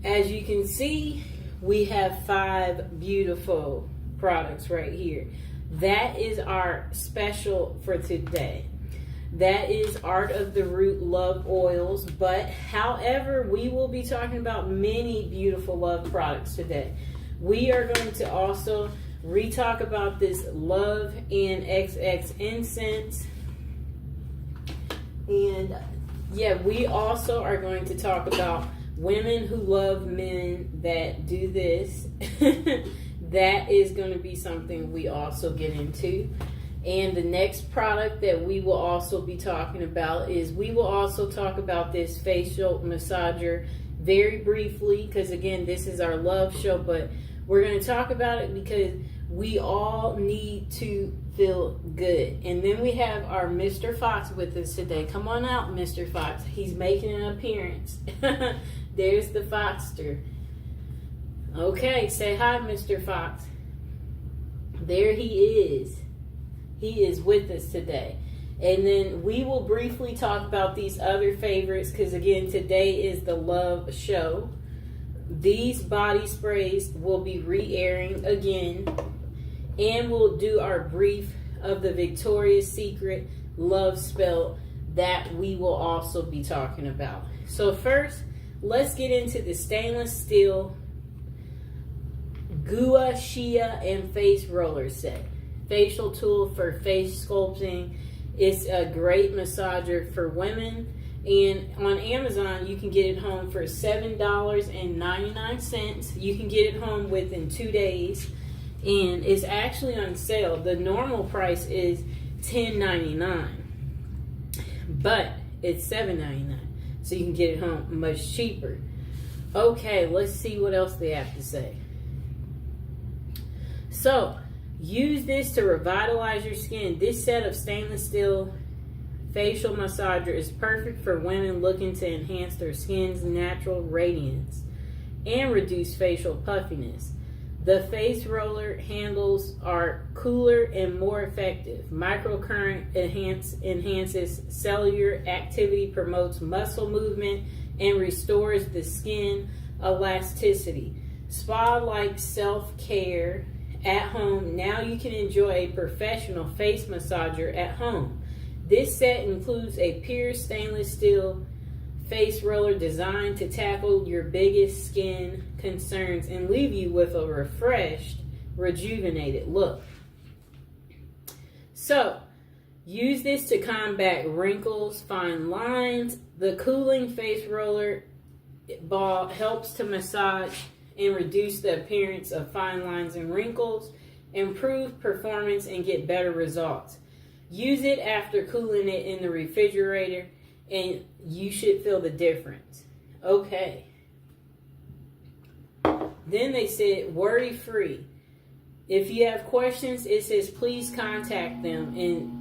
As you can see, we have 5 beautiful products right here. That is our special for today. That is Art of the Root Love Oils. But however, we will be talking about many beautiful love products today. We are going to also re-talk about this Love and XX incense. And yeah, we also are going to talk about women who love men that do this. That is going to be something we also get into. And the next product that we will also be talking about is we will also talk about this facial massager very briefly, because again, this is our love show, but we're going to talk about it because we all need to feel good. And then we have our Mr. Fox with us today. Come on out, Mr. Fox. He's making an appearance. There's the Foxter. Okay, say hi, Mr. Fox. There he is. He is with us today. And then we will briefly talk about these other favorites because, again, today is the love show. These body sprays will be re-airing again. And we'll do our brief of the Victoria's Secret love spell that we will also be talking about. So first, let's get into the stainless steel Gua Shia and face roller set. Facial tool for face sculpting. It's a great massager for women. And on Amazon, you can get it home for $7.99. You can get it home within 2 days. And it's actually on sale. The normal price is $10.99. But it's $7.99. So you can get it home much cheaper. Okay, let's see what else they have to say. So, use this to revitalize your skin. This set of stainless steel facial massager is perfect for women looking to enhance their skin's natural radiance and reduce facial puffiness. The face roller handles are cooler and more effective. Microcurrent enhances cellular activity, promotes muscle movement, and restores the skin elasticity. Spa-like self-care at home. Now you can enjoy a professional face massager at home. This set includes a pure stainless steel face roller designed to tackle your biggest skin concerns and leave you with a refreshed, rejuvenated look. So, use this to combat wrinkles, fine lines. The cooling face roller ball helps to massage and reduce the appearance of fine lines and wrinkles, improve performance, and get better results. Use it after cooling it in the refrigerator, and you should feel the difference. Okay. Then they said, worry-free. If you have questions, it says please contact them and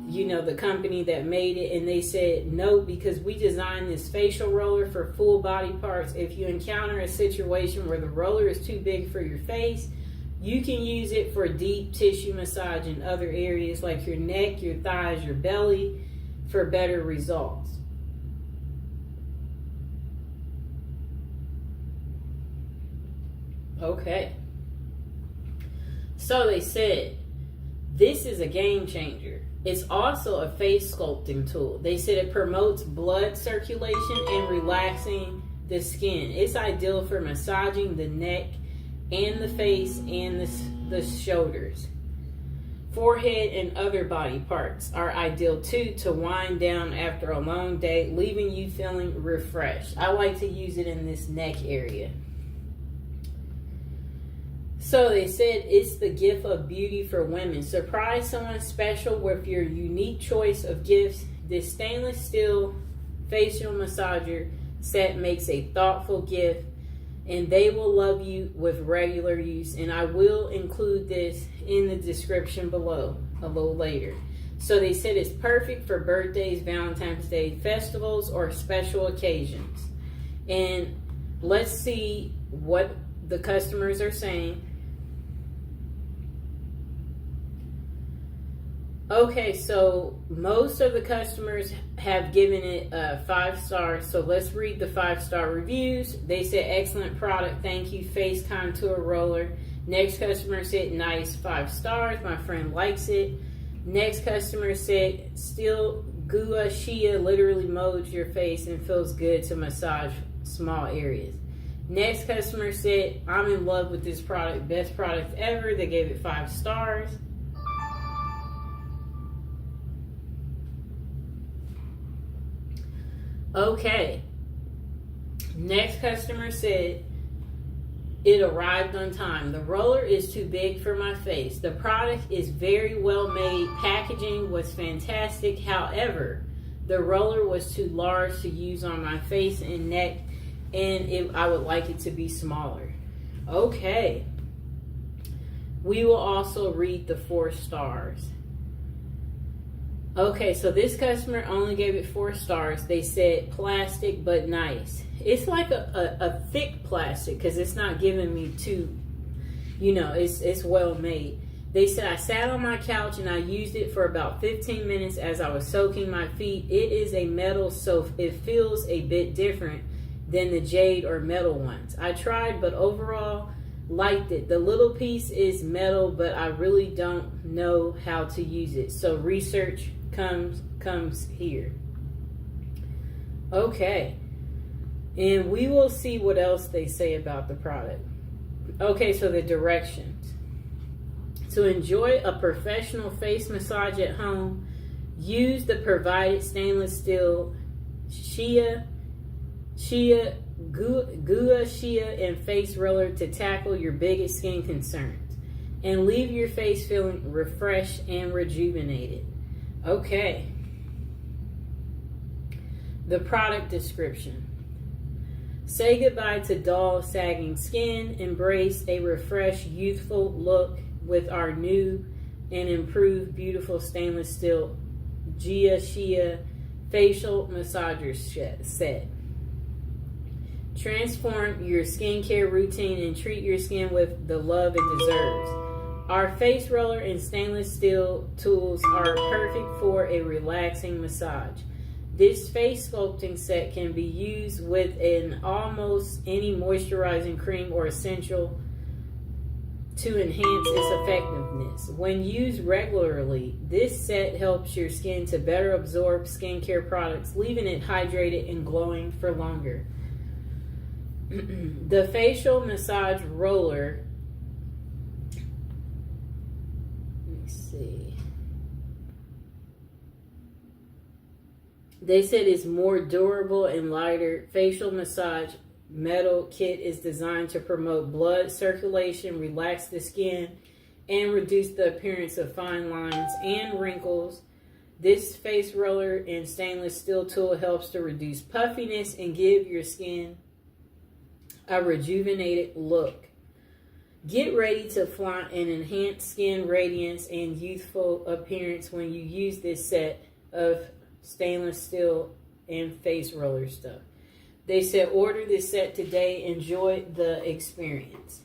the company that made it. And they said no, because we designed this facial roller for full body parts. If you encounter a situation where the roller is too big for your face, you can use it for deep tissue massage in other areas like your neck, your thighs, your belly for better results. Okay. So they said, this is a game changer. It's also a face sculpting tool. They said it promotes blood circulation and relaxing the skin. It's ideal for massaging the neck and the face and the shoulders. Forehead and other body parts are ideal too to wind down after a long day, leaving you feeling refreshed. I like to use it in this neck area. So they said it's the gift of beauty for women. Surprise someone special with your unique choice of gifts. This stainless steel facial massager set makes a thoughtful gift, and they will love you with regular use. And I will include this in the description below a little later. So they said it's perfect for birthdays, Valentine's Day, festivals, or special occasions. And let's see what the customers are saying. Okay, so most of the customers have given it 5 stars. So let's read the 5-star reviews. They said, excellent product. Thank you. Face contour roller. Next customer said, nice, 5 stars. My friend likes it. Next customer said, still gua shia literally molds your face and feels good to massage small areas. Next customer said, I'm in love with this product. Best product ever. They gave it 5 stars. Okay. Next customer said, it arrived on time. The roller is too big for my face. The product is very well made. Packaging was fantastic. However, the roller was too large to use on my face and neck, and I would like it to be smaller. Okay. We will also read the 4 stars. Okay, so this customer only gave it 4 stars. They said plastic but nice. It's like a thick plastic because it's not giving me too, it's well made. They said I sat on my couch and I used it for about 15 minutes as I was soaking my feet. It is a metal, so it feels a bit different than the jade or metal ones. I tried, but overall liked it. The little piece is metal, but I really don't know how to use it. So research comes here. Okay. And we will see what else they say about the product. Okay, so the directions. To enjoy a professional face massage at home, use the provided stainless steel gua shia and face roller to tackle your biggest skin concerns and leave your face feeling refreshed and rejuvenated. Okay. The product description. Say goodbye to dull, sagging skin. Embrace a refreshed, youthful look with our new and improved beautiful stainless steel Gua Shia facial massager set. Transform your skincare routine and treat your skin with the love it deserves. Our face roller and stainless steel tools are perfect for a relaxing massage. This face sculpting set can be used with almost any moisturizing cream or essential to enhance its effectiveness. When used regularly, this set helps your skin to better absorb skincare products, leaving it hydrated and glowing for longer. The facial massage roller, let me see. They said it's more durable and lighter. Facial massage metal kit is designed to promote blood circulation, relax the skin, and reduce the appearance of fine lines and wrinkles. This face roller and stainless steel tool helps to reduce puffiness and give your skin a rejuvenated look. Get ready to flaunt an enhanced skin radiance and youthful appearance when you use this set of stainless steel and face roller stuff. They said order this set today. Enjoy the experience.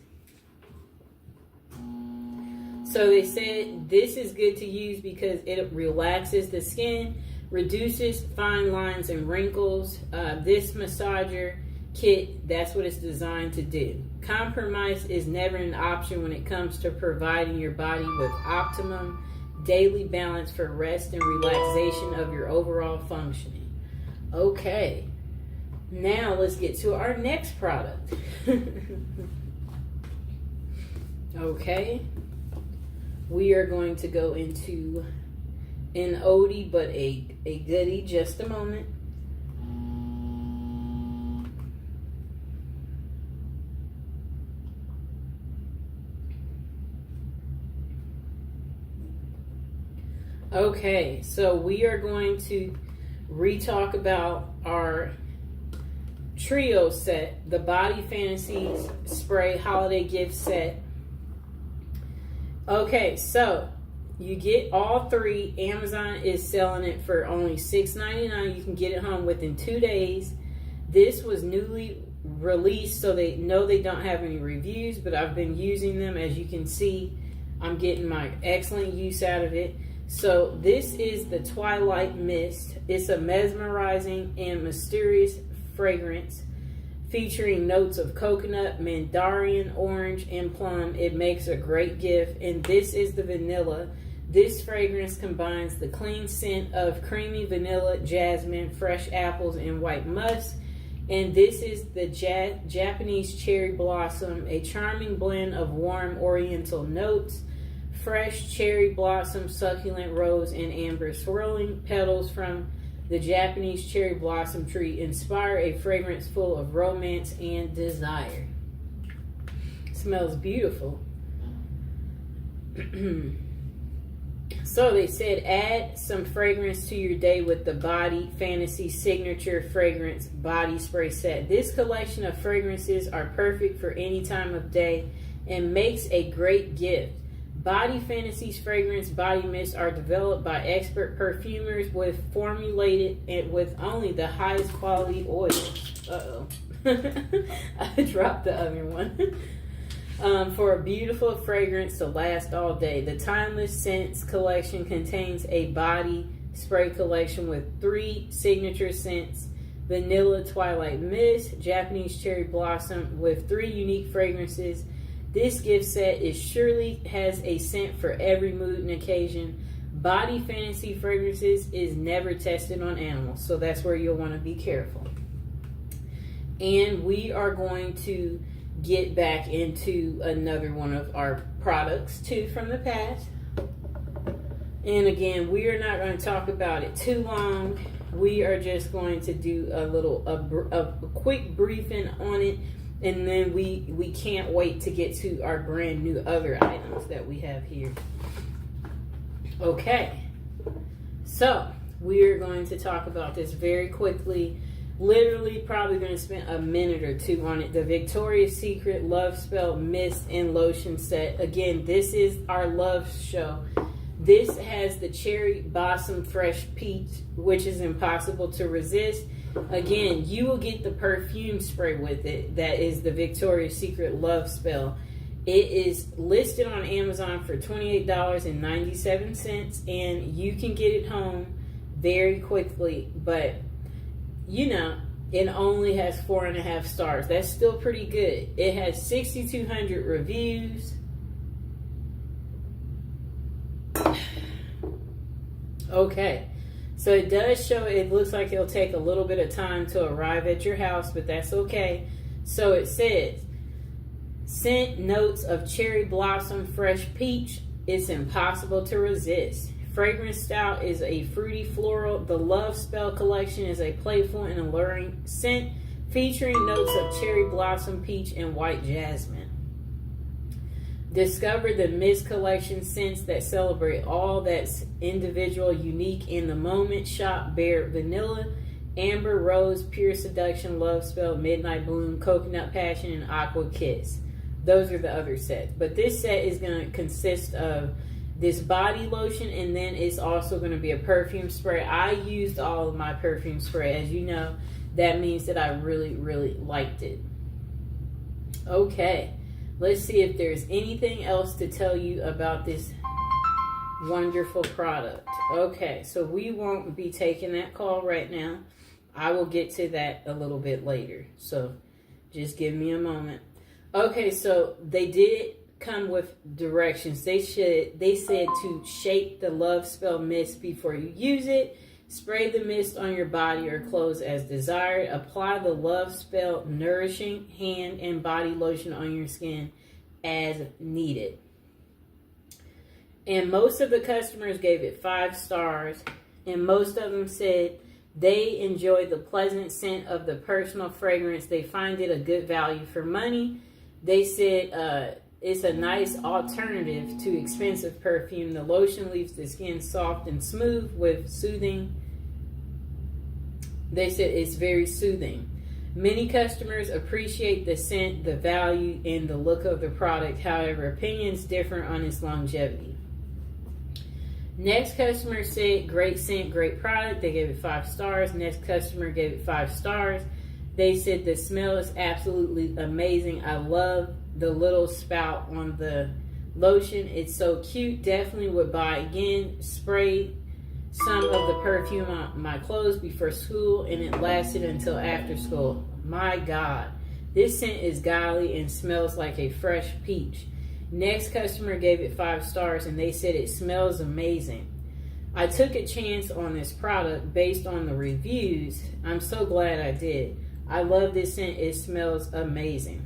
So they said this is good to use because it relaxes the skin, reduces fine lines and wrinkles. This massager kit, that's what it's designed to do. Compromise is never an option when it comes to providing your body with optimum daily balance for rest and relaxation of your overall functioning. Okay, now let's get to our next product. Okay, we are going to go into an oldie but a goodie. Just a moment. Okay, so we are going to re-talk about our trio set, the Body Fantasies Spray Holiday Gift Set. Okay, so you get all 3. Amazon is selling it for only $6.99. You can get it home within 2 days. This was newly released, so they know they don't have any reviews, but I've been using them. As you can see, I'm getting my excellent use out of it. So this is the Twilight Mist. It's a mesmerizing and mysterious fragrance featuring notes of coconut, mandarin, orange, and plum. It makes a great gift. And this is the vanilla. This fragrance combines the clean scent of creamy vanilla, jasmine, fresh apples, and white musk. And this is the Japanese cherry blossom, a charming blend of warm oriental notes, fresh cherry blossom, succulent rose, and amber. Swirling petals from the Japanese cherry blossom tree inspire a fragrance full of romance and desire. Smells beautiful. So they said add some fragrance to your day with the Body Fantasy Signature Fragrance Body Spray Set. This collection of fragrances are perfect for any time of day and makes a great gift. Body Fantasy's fragrance body mists are developed by expert perfumers formulated with only the highest quality oils. I dropped the other one. For a beautiful fragrance to last all day. The Timeless Scents collection contains a body spray collection with 3 signature scents: Vanilla Twilight Mist, Japanese Cherry Blossom, with 3 unique fragrances. This gift set surely has a scent for every mood and occasion. Body Fantasy Fragrances is never tested on animals, so that's where you'll want to be careful. And we are going to get back into another one of our products too from the past. And again, we are not going to talk about it too long. We are just going to do a quick briefing on it, and then we can't wait to get to our brand new other items that we have here. Okay, so we are going to talk about this very quickly. Literally probably going to spend a minute or two on it. The Victoria's Secret Love Spell Mist and Lotion Set. Again, this is our love show. This has the Cherry Blossom Fresh Peach, which is impossible to resist. Again, you will get the perfume spray with it. That is the Victoria's Secret Love Spell. It is listed on Amazon for $28.97, and you can get it home very quickly. But you know, it only has 4.5 stars. That's still pretty good. It has 6,200 reviews. Okay, so it does show, it looks like it'll take a little bit of time to arrive at your house, but that's okay. So it says, scent notes of cherry blossom, fresh peach. It's impossible to resist. Fragrance style is a fruity floral. The Love Spell collection is a playful and alluring scent featuring notes of cherry blossom, peach, and white jasmine. Discover the Mist collection scents that celebrate all that's individual, unique in the moment. Shop Bare Vanilla, Amber Rose, Pure Seduction, Love Spell, Midnight Bloom, Coconut Passion, and Aqua Kiss. Those are the other sets. But this set is going to consist of this body lotion, and then it's also going to be a perfume spray. I used all of my perfume spray. As you know, that means that I really, really liked it. Okay, let's see if there's anything else to tell you about this wonderful product. Okay, so we won't be taking that call right now. I will get to that a little bit later, so just give me a moment. Okay, so they did come with directions. They said to shake the Love Spell mist before you use it. Spray the mist on your body or clothes as desired. Apply the Love Spell nourishing hand and body lotion on your skin as needed. And most of the customers gave it 5 stars, and most of them said they enjoy the pleasant scent of the personal fragrance. They find it a good value for money. They said it's a nice alternative to expensive perfume. The lotion leaves the skin soft and smooth with soothing. They said it's very soothing. Many customers appreciate the scent, the value, and the look of the product. However, opinions differ on its longevity. Next customer said, great scent, great product. They gave it 5 stars. Next customer gave it 5 stars. They said the smell is absolutely amazing. I love the little spout on the lotion. It's so cute. Definitely would buy again. Sprayed some of the perfume on my clothes before school, and it lasted until after school. My God, this scent is godly and smells like a fresh peach. Next customer gave it 5 stars, and they said it smells amazing. I took a chance on this product based on the reviews. I'm so glad I did. I love this scent. It smells amazing.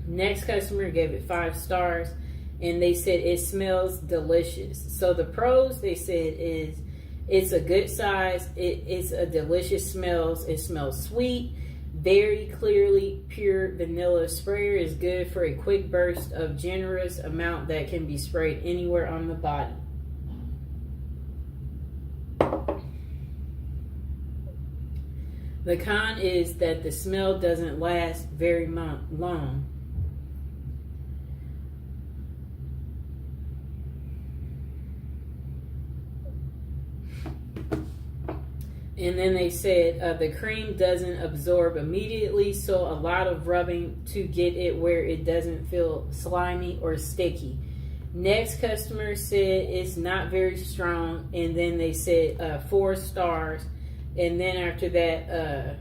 Next customer gave it 5 stars, and they said it smells delicious. So the pros, they said, is it's a good size. It's a delicious smells. It smells sweet. Very clearly pure vanilla. Sprayer is good for a quick burst of generous amount that can be sprayed anywhere on the body. The con is that the smell doesn't last very long. And then they said the cream doesn't absorb immediately, so a lot of rubbing to get it where it doesn't feel slimy or sticky. Next customer said it's not very strong, and then they said 4 stars. And then after that,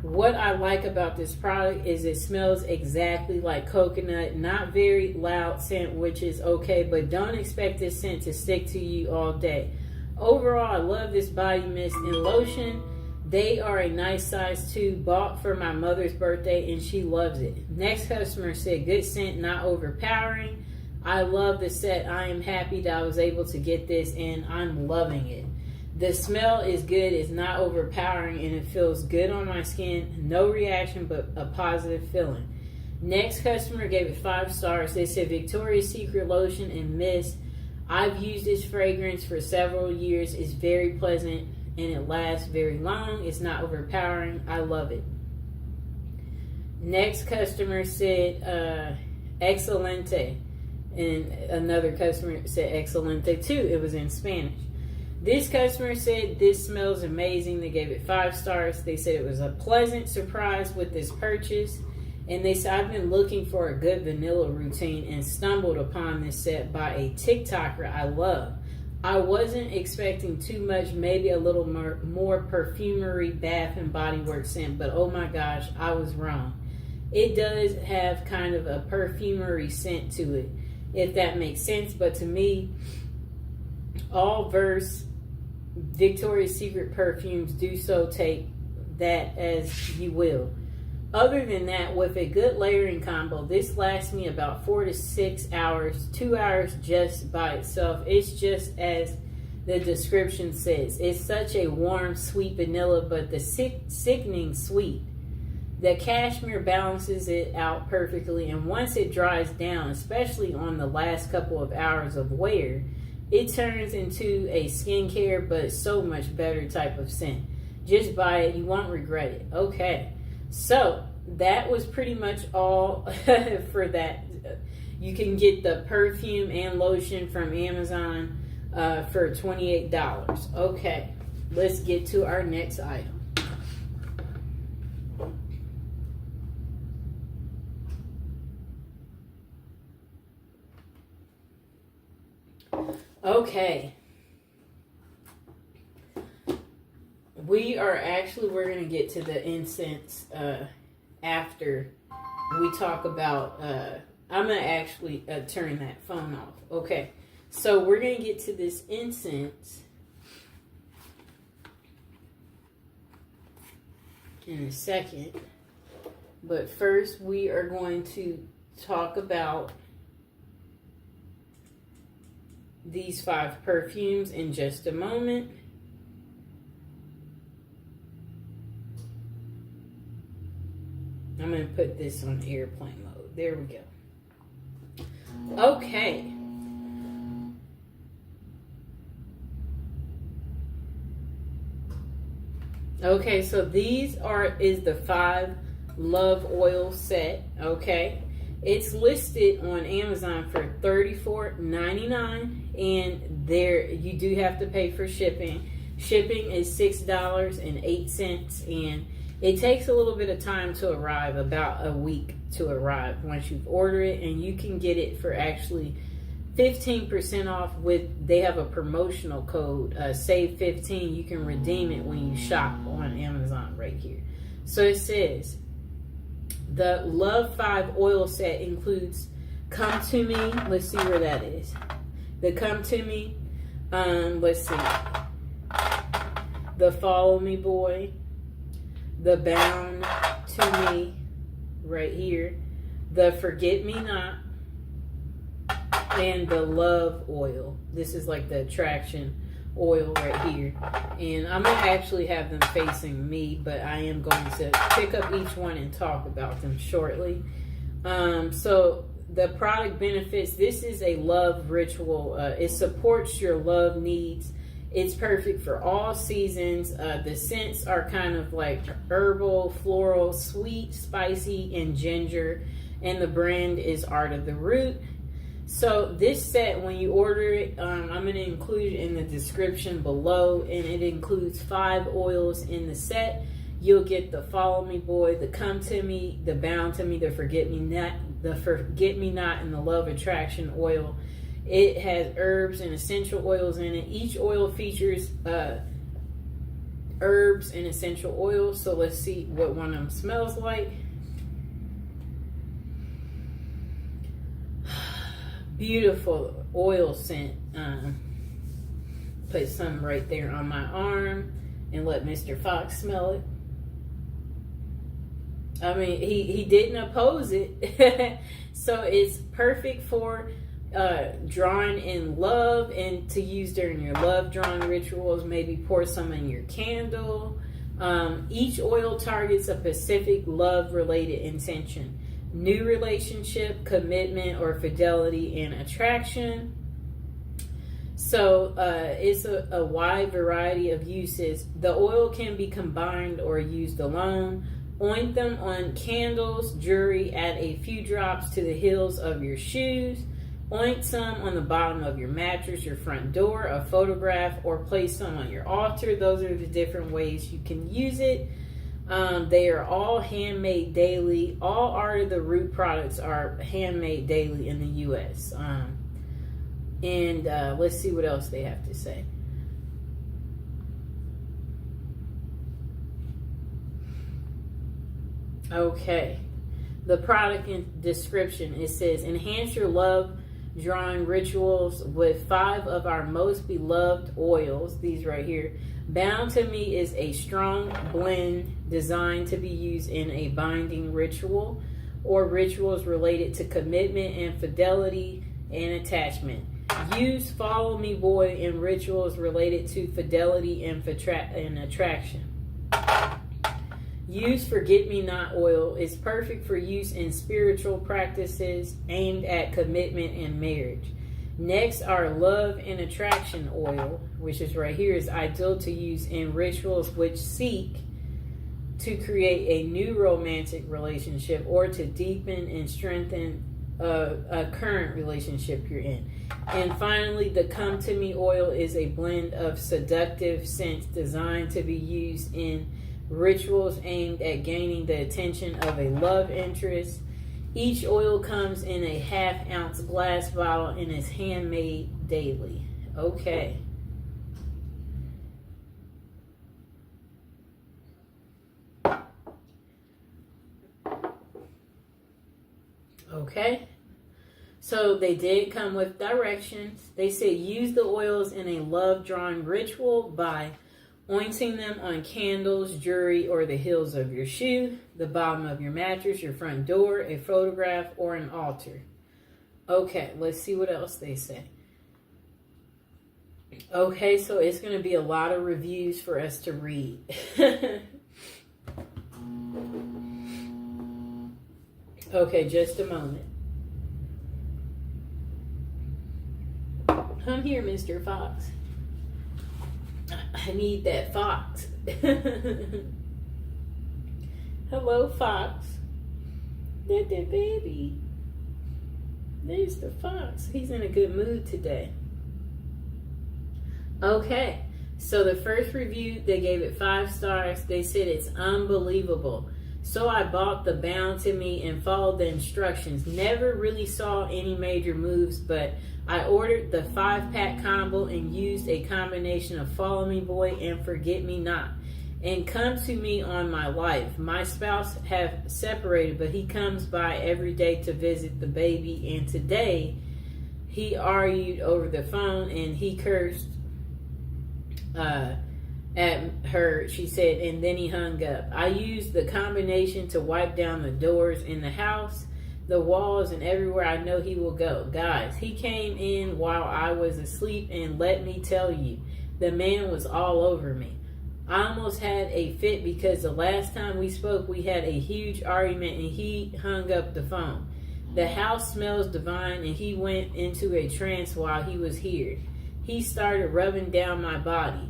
what I like about this product is it smells exactly like coconut. Not very loud scent, which is okay, but don't expect this scent to stick to you all day. Overall, I love this body mist and lotion. They are a nice size too. Bought for my mother's birthday, and she loves it. Next customer said good scent, not overpowering. I love the set. I am happy that I was able to get this, and I'm loving it. The smell is good, it's not overpowering, and it feels good on my skin. No reaction, but a positive feeling. Next customer gave it 5 stars. They said Victoria's Secret lotion and mist. I've used this fragrance for several years. It's very pleasant, and it lasts very long. It's not overpowering. I love it. Next customer said Excelente, and another customer said Excelente too. It was in Spanish. This customer said this smells amazing. They gave it 5 stars. They said it was a pleasant surprise with this purchase. And they said, I've been looking for a good vanilla routine and stumbled upon this set by a TikToker I love. I wasn't expecting too much, maybe a little more perfumery, Bath and Body Works scent, but oh my gosh, I was wrong. It does have kind of a perfumery scent to it, if that makes sense. But to me, all Verse Victoria's Secret perfumes do so, take that as you will. Other than that, with a good layering combo, this lasts me about 4 to 6 hours, 2 hours just by itself. It's just as the description says. It's such a warm, sweet vanilla, but the sickening sweet. The cashmere balances it out perfectly, and once it dries down, especially on the last couple of hours of wear, it turns into a skincare, but so much better type of scent. Just buy it. You won't regret it. Okay. So that was pretty much all for that. You can get the perfume and lotion from Amazon for $28. Okay, let's get to our next item. Okay. We're going to get to the incense after we talk about, I'm going to actually turn that phone off. Okay, so we're going to get to this incense in a second. But first, we are going to talk about these 5 perfumes in just a moment. I'm going to put this on airplane mode. There we go. Okay. Okay, so these is the 5 Love Oil set. Okay. It's listed on Amazon for $34.99, and there you do have to pay for shipping. Shipping is $6.08, and It takes a little bit of time to arrive, about a week to arrive once you've ordered it, and you can get it for actually 15% off with, they have a promotional code, save 15. You can redeem it when you shop on Amazon right here. So it says the Love 5 oil set includes Come To Me. Let's see where that is. The Come To Me. Let's see. The Follow Me Boy. The Bound To Me right here. The Forget Me Not. And the Love oil. This is like the attraction oil right here. And I'm going to actually have them facing me, but I am going to pick up each one and talk about them shortly. So the product benefits, this is a love ritual. It supports your love needs. It's perfect for all seasons. The scents are kind of like herbal, floral, sweet, spicy, and ginger. And the brand is Art of the Root. So this set, when you order it, I'm going to include it in the description below. And it includes 5 oils in the set. You'll get the Follow Me Boy, the Come To Me, the Bound To Me, the Forget Me Not, and the Love Attraction oil. It has herbs and essential oils in it. Each oil features herbs and essential oils. So let's see what one of them smells like. Beautiful oil scent. Put some right there on my arm and let Mr. Fox smell it. I mean, he didn't oppose it. So it's perfect for drawing in love and to use during your love drawing rituals. Maybe pour some in your candle. Each oil targets a specific love related intention: new relationship, commitment, or fidelity and attraction. So it's a wide variety of uses. The oil can be combined or used alone. Oint them on candles, jewelry, add a few drops to the heels of your shoes. Oint some on the bottom of your mattress, your front door, a photograph, or place some on your altar. Those are the different ways you can use it. They are all handmade daily. All Art of the Root products are handmade daily in the U.S. And let's see what else they have to say. Okay. The product description, it says, enhance your love drawing rituals with 5 of our most beloved oils. These right here. Bound to Me is a strong blend designed to be used in a binding ritual or rituals related to commitment and fidelity and attachment. Use Follow Me Boy in rituals related to fidelity and attraction. Use Forget Me Not oil. Is perfect for use in spiritual practices aimed at commitment and marriage. Next, our Love and Attraction oil, which is right here, is ideal to use in rituals which seek to create a new romantic relationship or to deepen and strengthen a current relationship you're in. And finally, the Come To Me oil is a blend of seductive scents designed to be used in rituals aimed at gaining the attention of a love interest. Each oil comes in a 1/2 ounce glass bottle and is handmade daily. Okay. Okay. So they did come with directions. They said use the oils in a love drawing ritual by ointing them on candles, jewelry, or the heels of your shoe, the bottom of your mattress, your front door, a photograph, or an altar. Okay, let's see what else they say. Okay, so it's going to be a lot of reviews for us to read. Okay, just a moment. Come here, Mr. Fox. I need that fox. Hello, Fox. That baby. There's the fox. He's in a good mood today. Okay, So the first review, they gave it 5 stars. They said it's unbelievable. So I bought the Bound to Me and followed the instructions. Never really saw any major moves, but I ordered the 5-pack combo and used a combination of Follow Me Boy and Forget Me Not. And Come to Me on my life. My spouse have separated, but he comes by every day to visit the baby. And today, he argued over the phone and he cursed at her, she said, and then he hung up. I used the combination to wipe down the doors in the house, the walls, and everywhere I know he will go. Guys, he came in while I was asleep, and let me tell you, the man was all over me. I almost had a fit because the last time we spoke, we had a huge argument and he hung up the phone. The house smells divine and he went into a trance while he was here. He started rubbing down my body.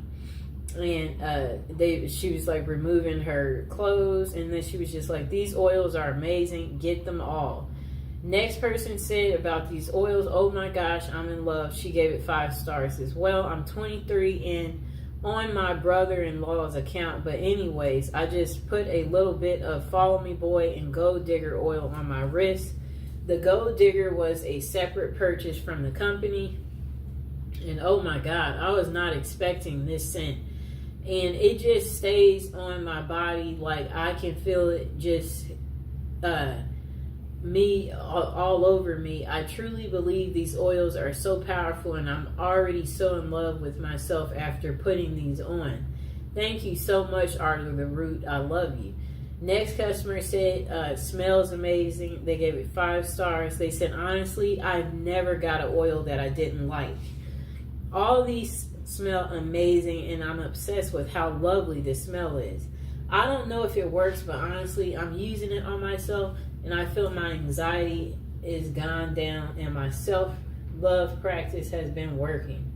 And she was like removing her clothes, and then she was just like, these oils are amazing, get them all. Next person said about these oils, oh my gosh, I'm in love. She gave it 5 stars as well. I'm 23 and on my brother-in-law's account, but anyways, I just put a little bit of Follow Me Boy and Gold Digger oil on my wrist. The Gold Digger was a separate purchase from the company, and oh my god, I was not expecting this scent. And it just stays on my body, like I can feel it just me all over me. I truly believe these oils are so powerful, and I'm already so in love with myself after putting these on. Thank you so much, Art of the Root. I love you. Next customer said, smells amazing. They gave it 5 stars. They said, honestly, I've never got an oil that I didn't like. All these smell amazing, and I'm obsessed with how lovely the smell is. I don't know if it works, but honestly, I'm using it on myself, and I feel my anxiety is gone down, and my self-love practice has been working.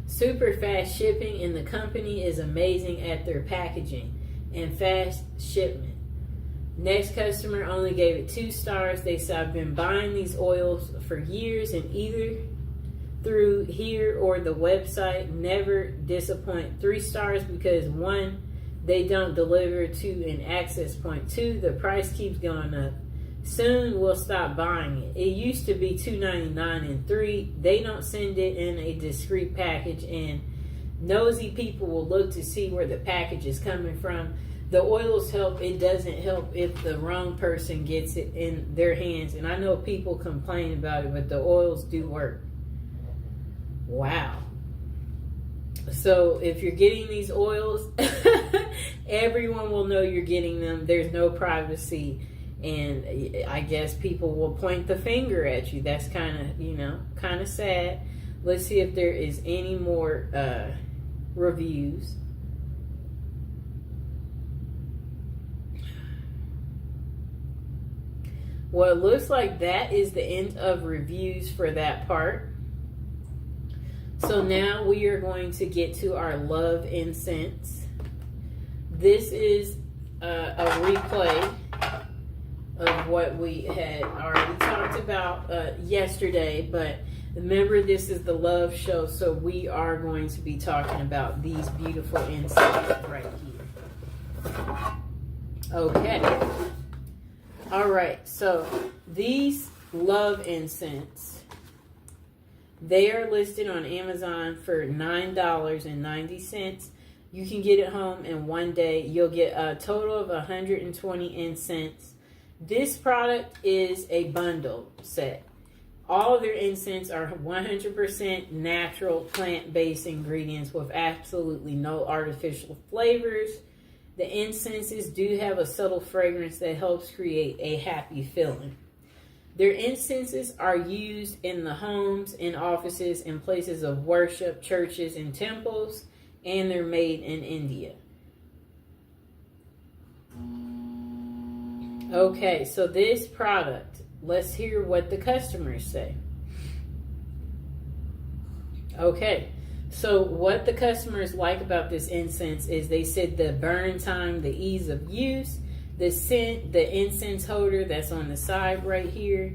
Super fast shipping, and the company is amazing at their packaging and fast shipment. Next customer only gave it 2 stars. They said, I've been buying these oils for years, and either through here or the website, never disappoint. 3 stars because 1, they don't deliver to an access point. 2, the price keeps going up. Soon we'll stop buying it. It used to be $2.99, and 3, they don't send it in a discreet package, and nosy people will look to see where the package is coming from. The oils help. It doesn't help if the wrong person gets it in their hands. And I know people complain about it, but the oils do work. Wow. So if you're getting these oils, everyone will know you're getting them. There's no privacy. And I guess people will point the finger at you. That's kind of, kind of sad. Let's see if there is any more reviews. Well, it looks like that is the end of reviews for that part. So now we are going to get to our love incense. This is a replay of what we had already talked about yesterday, but remember, this is the love show, so we are going to be talking about these beautiful incenses right here. Okay. All right, so these love incense, they are listed on Amazon for $9.90. You can get it home in one day. You'll get a total of 120 incense. This product is a bundle set. All of their incense are 100% natural plant-based ingredients with absolutely no artificial flavors. The incenses do have a subtle fragrance that helps create a happy feeling. Their incenses are used in the homes, in offices, in places of worship, churches, and temples, and they're made in India. Okay, so this product, let's hear what the customers say. Okay, so what the customers like about this incense is they said the burn time, the ease of use, the scent, the incense holder that's on the side right here,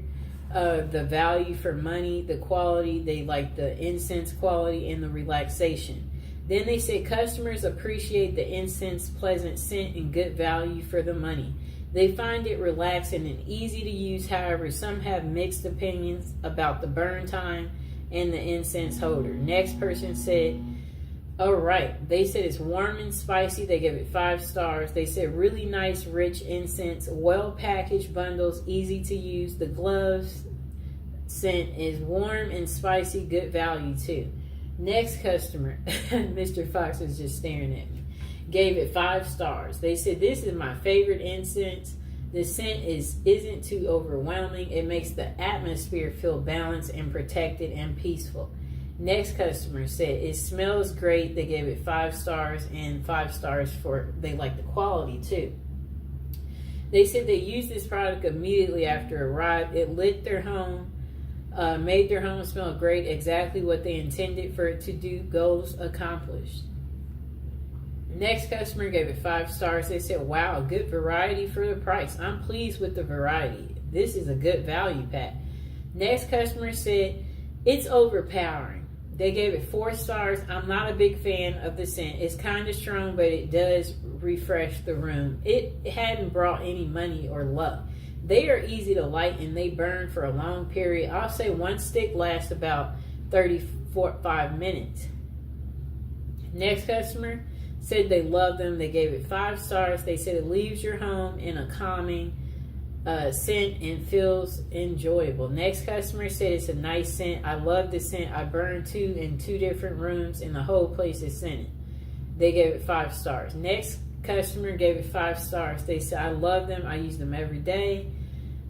the value for money, the quality, they like the incense quality and the relaxation. Then they said customers appreciate the incense pleasant scent and good value for the money. They find it relaxing and easy to use. However, some have mixed opinions about the burn time and the incense holder. Next person said, all right. They said it's warm and spicy. They gave it 5 stars. They said really nice, rich incense, well packaged bundles, easy to use. The gloves scent is warm and spicy, good value too. Next customer, Mr. Fox was just staring at me, gave it 5 stars. They said this is my favorite incense. The scent isn't too overwhelming. It makes the atmosphere feel balanced and protected and peaceful. Next customer said it smells great. They gave it 5 stars and 5 stars for they like the quality too. They said they used this product immediately after it arrived. It lit their home, made their home smell great, exactly what they intended for it to do. Goals accomplished. Next customer gave it 5 stars. They said, wow, good variety for the price. I'm pleased with the variety. This is a good value pack. Next customer said, it's overpowering. They gave it 4 stars. I'm not a big fan of the scent. It's kind of strong, but it does refresh the room. It hadn't brought any money or luck. They are easy to light and they burn for a long period. I'll say 1 stick lasts about 35 minutes. Next customer said they love them. They gave it 5 stars. They said it leaves your home in a calming scent and feels enjoyable. Next customer said it's a nice scent. I love the scent. I burned 2 in 2 different rooms and the whole place is scented. They gave it 5 stars. Next customer gave it 5 stars. They said I love them. I use them every day.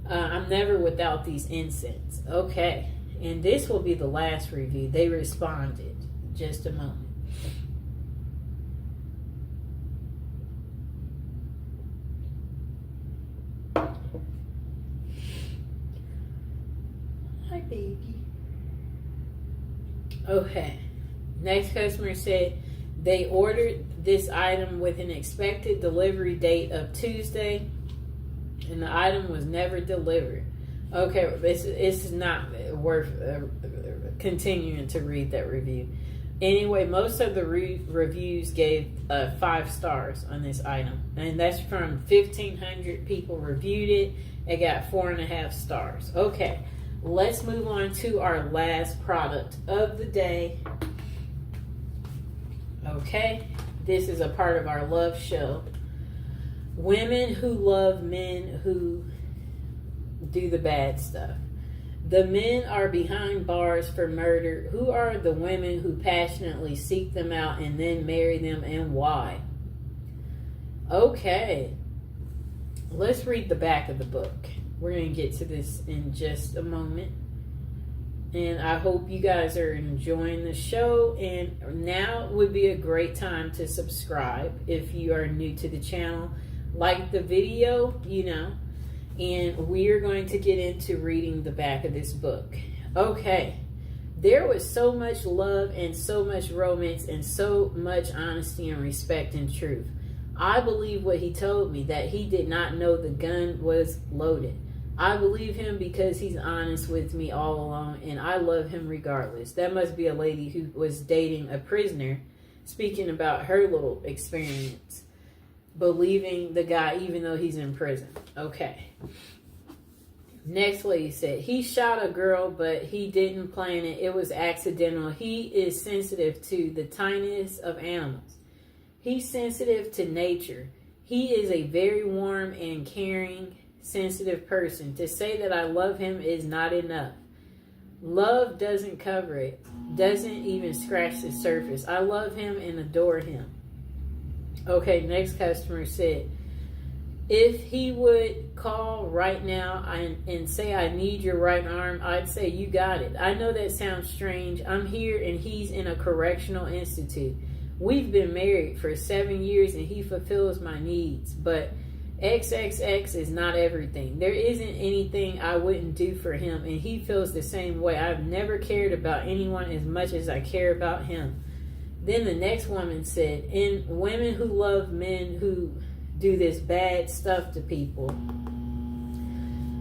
I'm never without these incense. Okay, and this will be the last review. They responded. Just a moment. Hi, baby. Okay. Next customer said they ordered this item with an expected delivery date of Tuesday, and the item was never delivered. Okay, it's not worth continuing to read that review. Anyway, most of the reviews gave 5 stars on this item, and that's from 1,500 people reviewed it. It got 4.5 stars. Okay, let's move on to our last product of the day. Okay, this is a part of our love show. Women who love men who do the bad stuff. The men are behind bars for murder. Who are the women who passionately seek them out and then marry them, and why? Okay, let's read the back of the book. We're going to get to this in just a moment. And I hope you guys are enjoying the show. And now would be a great time to subscribe if you are new to the channel. Like the video, and we are going to get into reading the back of this book. Okay, there was so much love and so much romance and so much honesty and respect and truth. I believe what he told me, that he did not know the gun was loaded. I believe him because he's honest with me all along, and I love him regardless. That must be a lady who was dating a prisoner, speaking about her little experience, believing the guy even though he's in prison. Okay. Next lady said, he shot a girl, but he didn't plan it. It was accidental. He is sensitive to the tiniest of animals. He's sensitive to nature. He is a very warm and caring, sensitive person. To say that I love him is not enough. Love doesn't cover it, doesn't even scratch the surface. I love him and adore him. Okay, next customer said, if he would call right now and say, I need your right arm, I'd say, you got it. I know that sounds strange. I'm here and he's in a correctional institute. We've been married for 7 years and he fulfills my needs, but XXX is not everything. There isn't anything I wouldn't do for him, and he feels the same way. I've never cared about anyone as much as I care about him. Then the next woman said, in women who love men who do this bad stuff to people,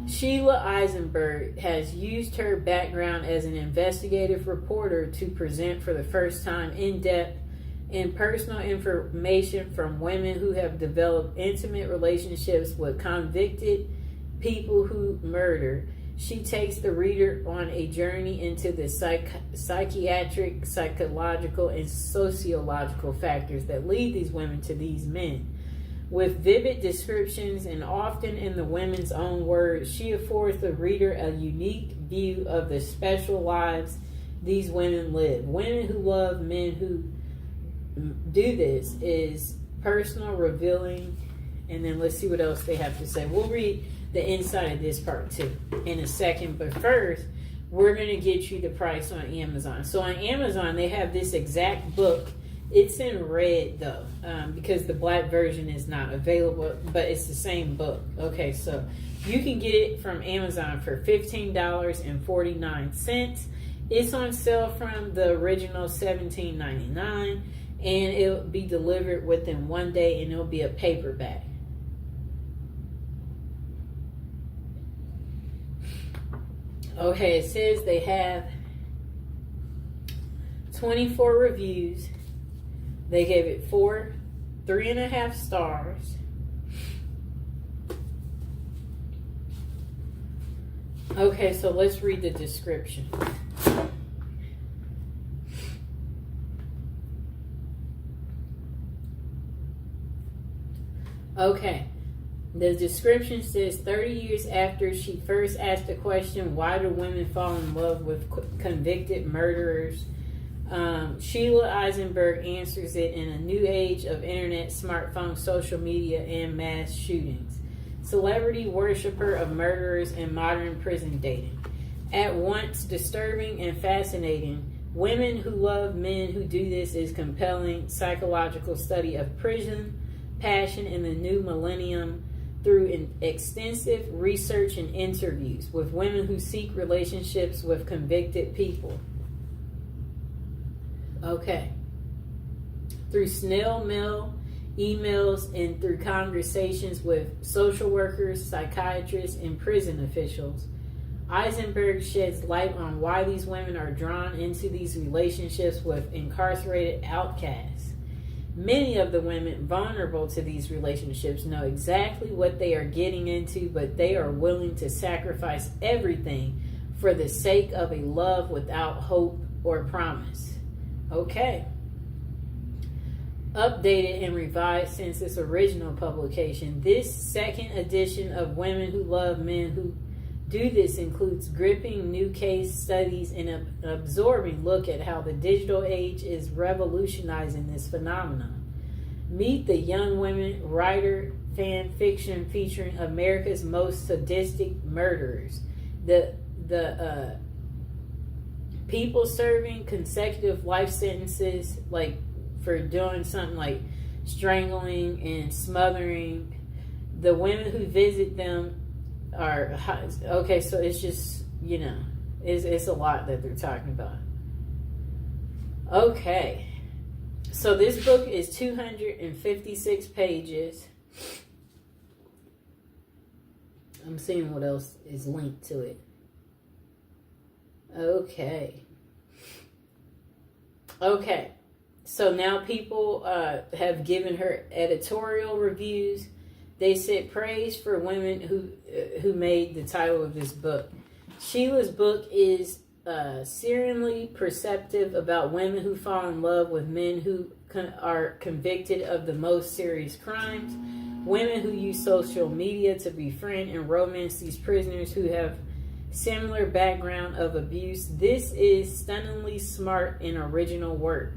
Sheila Eisenberg has used her background as an investigative reporter to present for the first time in-depth and personal information from women who have developed intimate relationships with convicted people who murder. She takes the reader on a journey into the psychiatric, psychological, and sociological factors that lead these women to these men. With vivid descriptions and often in the women's own words, she affords the reader a unique view of the special lives these women live. Women who love men who do this is personal, revealing, and then let's see what else they have to say. We'll read the inside of this part too in a second, but first we're going to get you the price on Amazon. So on Amazon they have this exact book. It's in red though, because the black version is not available, but it's the same book. Okay, so you can get it from Amazon for $15.49. It's on sale from the original $17.99, and it'll be delivered within 1 day, and it'll be a paperback. Okay, it says they have 24 reviews. They gave it 3.5 stars. Okay, so let's read the description. Okay. The description says 30 years after she first asked the question, why do women fall in love with convicted murderers? Sheila Eisenberg answers it in a new age of internet, smartphone, social media, and mass shootings. Celebrity worshiper of murderers and modern prison dating. At once disturbing and fascinating, Women Who Love Men Who Do This is compelling psychological study of prison, passion in the new millennium, through extensive research and interviews with women who seek relationships with convicted people. Okay. Through snail mail, emails, and through conversations with social workers, psychiatrists, and prison officials, Eisenberg sheds light on why these women are drawn into these relationships with incarcerated outcasts. Many of the women vulnerable to these relationships know exactly what they are getting into, but they are willing to sacrifice everything for the sake of a love without hope or promise. Okay. Updated and revised since its original publication, this second edition of Women Who Love Men Who Do This includes gripping new case studies and an absorbing look at how the digital age is revolutionizing this phenomenon. Meet the young women writer fan fiction featuring America's most sadistic murderers. The people serving consecutive life sentences, like for doing something like strangling and smothering. The women who visit them are okay. So it's just, you know, it's a lot that they're talking about. Okay, so this book is 256 pages. I'm seeing what else is linked to it. Okay. So now people have given her editorial reviews. They said praise for women who made the title of this book. Sheila's book is searingly perceptive about women who fall in love with men who are convicted of the most serious crimes. Women who use social media to befriend and romance these prisoners who have similar background of abuse. This is stunningly smart and original work.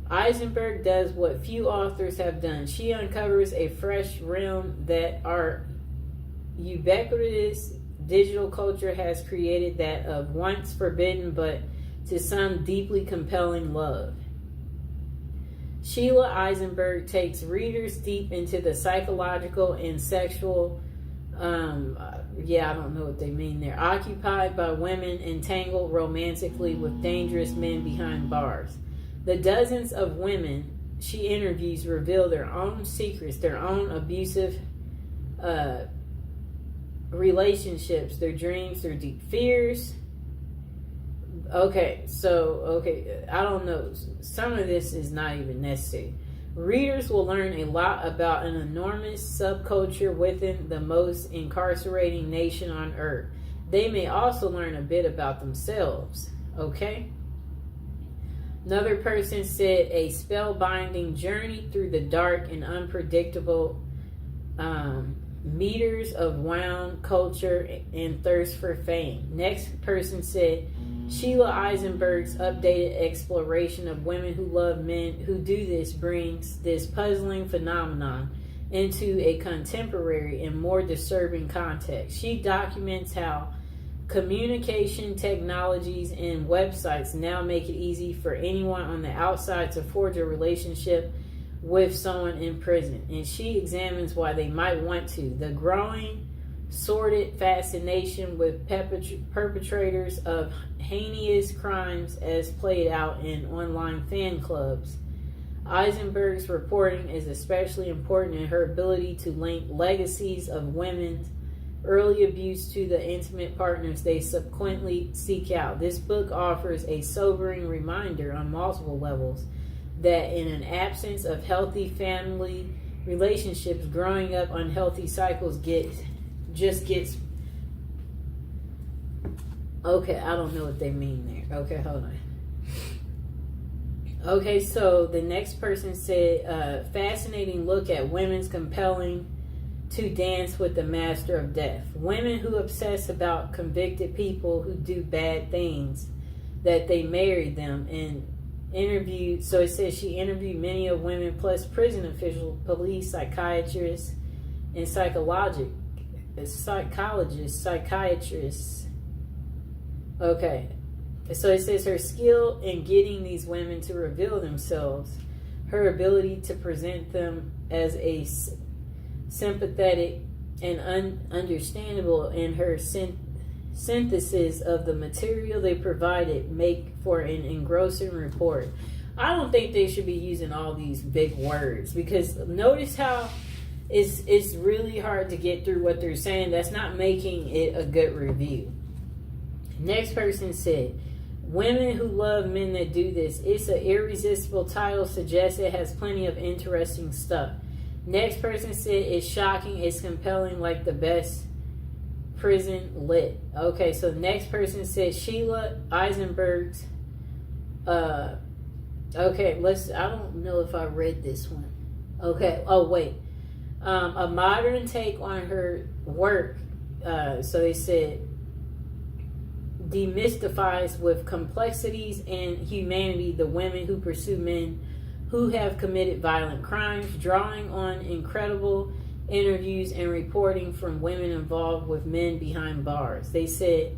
Eisenberg does what few authors have done. She uncovers a fresh realm that our ubiquitous digital culture has created, that of once forbidden but to some deeply compelling love. Sheila Eisenberg takes readers deep into the psychological and sexual, I don't know what they mean there, occupied by women entangled romantically with dangerous men behind bars. The dozens of women she interviews reveal their own secrets, their own abusive relationships, their dreams, their deep fears. Okay, so, okay, I don't know. Some of this is not even necessary. Readers will learn a lot about an enormous subculture within the most incarcerating nation on earth. They may also learn a bit about themselves. Okay? Another person said a spellbinding journey through the dark and unpredictable meters of wound culture and thirst for fame. Next person said Sheila Eisenberg's updated exploration of women who love men who do this brings this puzzling phenomenon into a contemporary and more disturbing context. She documents how communication technologies and websites now make it easy for anyone on the outside to forge a relationship with someone in prison, and she examines why they might want to. The growing sordid fascination with perpetrators of heinous crimes as played out in online fan clubs. Eisenberg's reporting is especially important in her ability to link legacies of women's early abuse to the intimate partners they subsequently seek out. This book offers a sobering reminder on multiple levels that in an absence of healthy family relationships, growing up unhealthy cycles gets okay, I don't know what they mean there. Okay, hold on. Okay, so the next person said, fascinating look at women's compelling to dance with the master of death. Women who obsess about convicted people who do bad things, that they married them, and interviewed. So it says she interviewed many of women plus prison officials, police, psychiatrists, and psychiatrists. Okay. So it says her skill in getting these women to reveal themselves, her ability to present them as a sympathetic and understandable, and her synthesis of the material they provided make for an engrossing report. I don't think they should be using all these big words, because notice how it's really hard to get through what they're saying. That's not making it a good review. Next person said, women who love men that do this. It's an irresistible title, suggests it has plenty of interesting stuff. Next person said, it's shocking, it's compelling, like the best prison lit. Okay, so the next person said Sheila Eisenberg's okay, I don't know if I read this one. Okay, oh wait. A modern take on her work, so they said, demystifies with complexities and humanity the women who pursue men who have committed violent crimes, drawing on incredible interviews and reporting from women involved with men behind bars. They said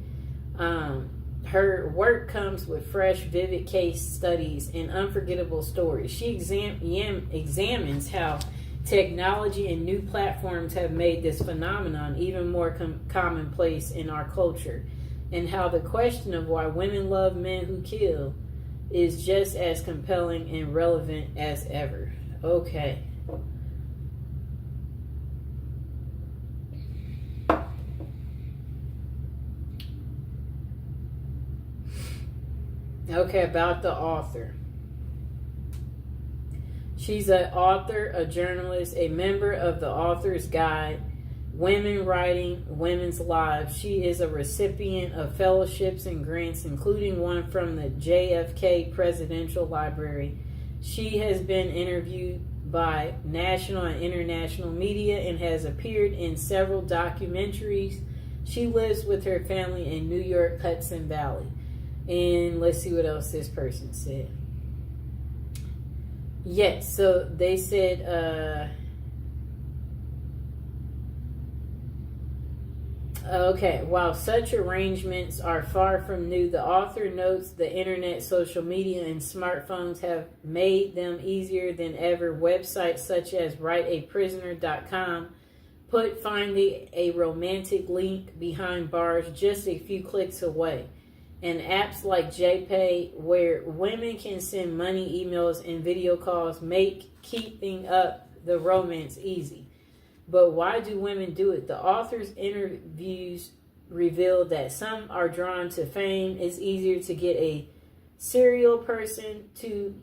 her work comes with fresh, vivid case studies and unforgettable stories. She examines how technology and new platforms have made this phenomenon even more commonplace in our culture, and how the question of why women love men who kill is just as compelling and relevant as ever. Okay. Okay, about the author. She's an author, a journalist, a member of the Author's Guide, Women Writing Women's Lives. She is a recipient of fellowships and grants, including one from the JFK Presidential Library. She has been interviewed by national and international media and has appeared in several documentaries. She lives with her family in New York, Hudson Valley. And let's see what else this person said. Yes, so they said, okay, while such arrangements are far from new, the author notes the internet, social media, and smartphones have made them easier than ever. Websites such as writeaprisoner.com put finding a romantic link behind bars just a few clicks away. And apps like JPay, where women can send money, emails, and video calls, make keeping up the romance easy. But why do women do it? The author's interviews revealed that some are drawn to fame. It's easier to get a serial person to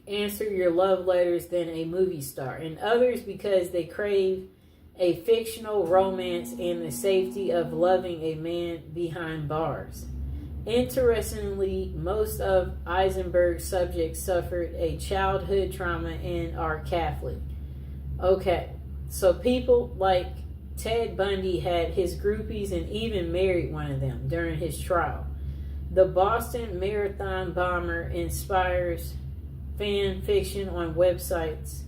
answer your love letters than a movie star, and others because they crave a fictional romance and the safety of loving a man behind bars. Interestingly, most of Eisenberg's subjects suffered a childhood trauma and are Catholic. Okay, so people like Ted Bundy had his groupies and even married one of them during his trial. The Boston Marathon bomber inspires fan fiction on websites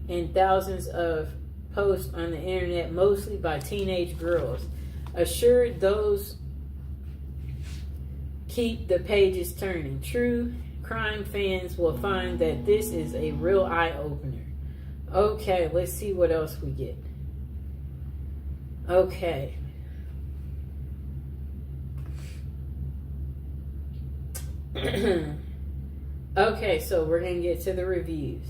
and thousands of posts on the internet, mostly by teenage girls. Assured those keep the pages turning. True crime fans will find that this is a real eye-opener. Okay, let's see what else we get. Okay. Okay, so we're going to get to the reviews.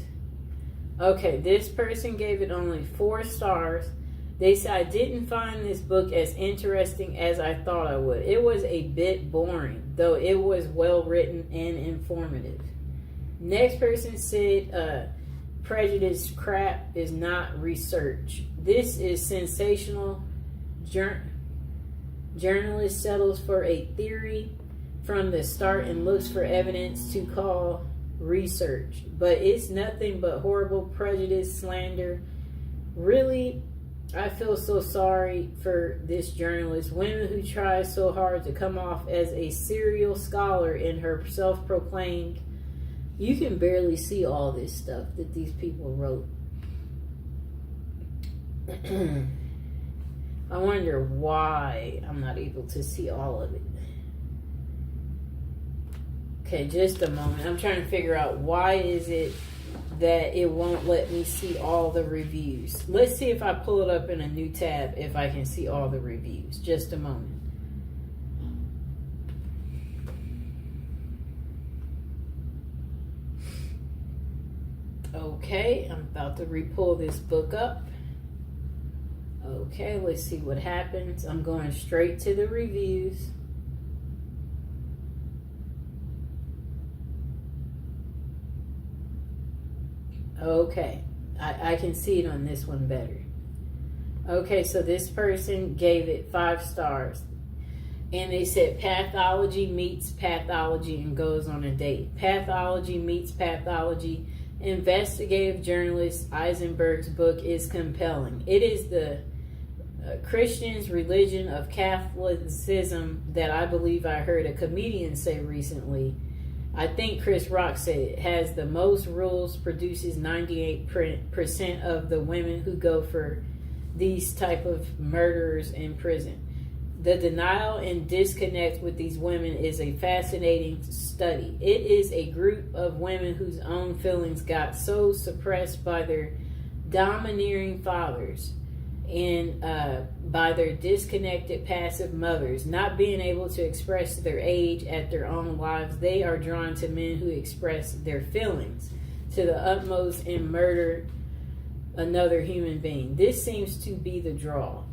Okay, this person gave it only 4 stars. They said, I didn't find this book as interesting as I thought I would. It was a bit boring, though it was well written and informative. Next person said, prejudice crap is not research. This is sensational. Journalist settles for a theory from the start and looks for evidence to call research, but it's nothing but horrible prejudice slander. Really, I feel so sorry for this journalist, women who try so hard to come off as a serial scholar in her self-proclaimed. You can barely see all this stuff that these people wrote. I wonder why I'm not able to see all of it. Okay, just a moment. I'm trying to figure out why is it that it won't let me see all the reviews. Let's see if I pull it up in a new tab if I can see all the reviews. Just a moment. Okay, I'm about to re-pull this book up. Okay, let's see what happens. I'm going straight to the reviews. Okay, I can see it on this one better. Okay, so this person gave it 5 stars. And they said pathology meets pathology and goes on a date. Pathology meets pathology. Investigative journalist Eisenberg's book is compelling. It is the Christian's religion of Catholicism that I believe I heard a comedian say recently. I think Chris Rock said it has the most rules, produces 98% of the women who go for these type of murderers in prison. The denial and disconnect with these women is a fascinating study. It is a group of women whose own feelings got so suppressed by their domineering fathers and by their disconnected passive mothers, not being able to express their age at their own lives. They are drawn to men who express their feelings to the utmost and murder another human being. This seems to be the draw.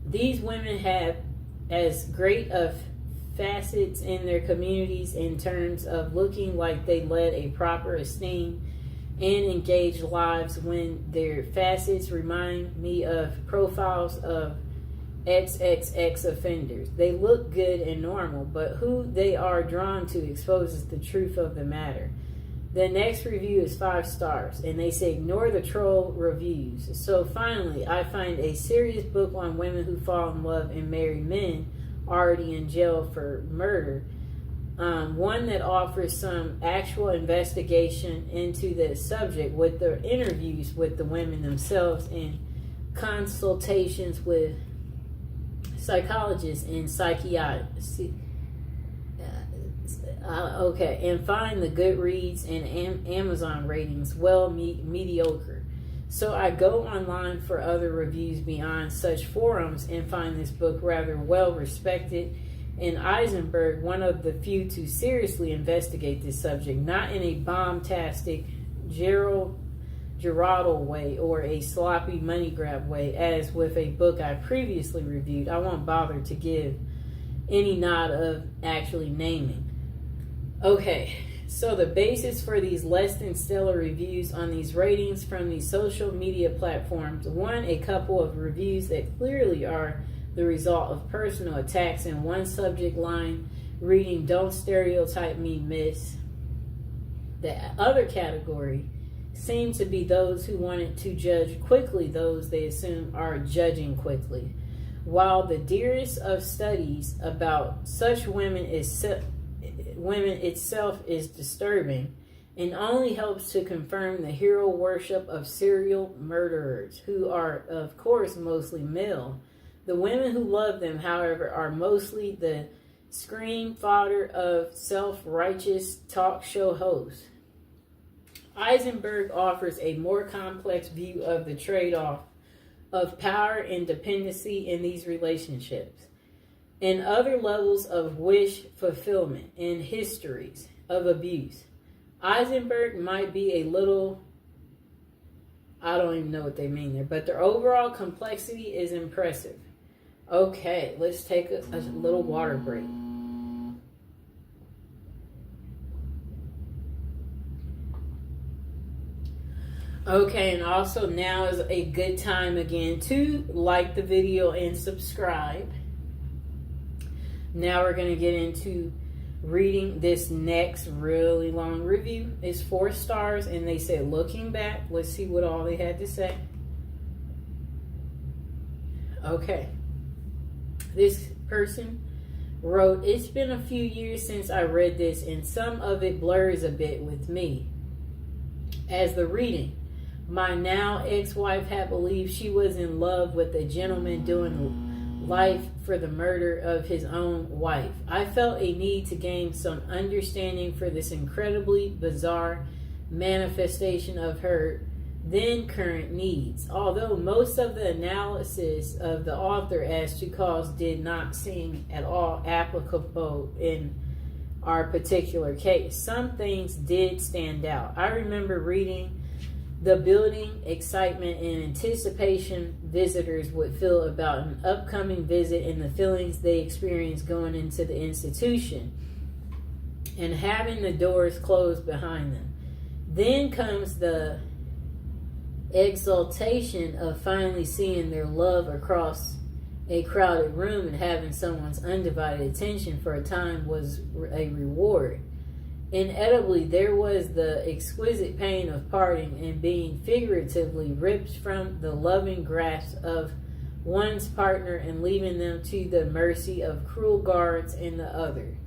These women have as great of facets in their communities in terms of looking like they led a proper, esteemed, and engaged lives, when their facets remind me of profiles of XXX offenders. They look good and normal, but who they are drawn to exposes the truth of the matter. The next review is 5 stars, and they say ignore the troll reviews. So finally, I find a serious book on women who fall in love and marry men already in jail for murder. One that offers some actual investigation into the subject with the interviews with the women themselves and consultations with psychologists and psychiatrists. Okay, and find the Goodreads and Amazon ratings mediocre. So I go online for other reviews beyond such forums and find this book rather well respected, and Eisenberg one of the few to seriously investigate this subject, not in a bombastic Geraldo way or a sloppy money grab way, as with a book I previously reviewed. I won't bother to give any nod of actually naming. Okay, so the basis for these less than stellar reviews on these ratings from these social media platforms: one, a couple of reviews that clearly are the result of personal attacks in one subject line, reading "Don't stereotype me, miss." The other category seem to be those who wanted to judge quickly those they assume are judging quickly. While the dearest of studies about such women itself is disturbing and only helps to confirm the hero worship of serial murderers, who are, of course, mostly male. The women who love them, however, are mostly the screen fodder of self-righteous talk show hosts. Eisenberg offers a more complex view of the trade-off of power and dependency in these relationships, and other levels of wish fulfillment and histories of abuse. Eisenberg might be a little, I don't even know what they mean there, but their overall complexity is impressive. Okay, let's take a little water break. Okay, and also now is a good time again to like the video and subscribe. Now we're going to get into reading this next really long review. It's 4 stars, and they said, looking back, let's see what all they had to say. Okay. This person wrote, "It's been a few years since I read this, and some of it blurs a bit with me. As the reading, my now ex-wife had believed she was in love with a gentleman doing life for the murder of his own wife. I felt a need to gain some understanding for this incredibly bizarre manifestation of her then current needs, although most of the analysis of the author as to cause did not seem at all applicable in our particular case. Some things did stand out. I remember reading the building excitement and anticipation visitors would feel about an upcoming visit and the feelings they experienced going into the institution and having the doors closed behind them. Then comes the exaltation of finally seeing their love across a crowded room, and having someone's undivided attention for a time was a reward. Inevitably, there was the exquisite pain of parting and being figuratively ripped from the loving grasp of one's partner and leaving them to the mercy of cruel guards and the other.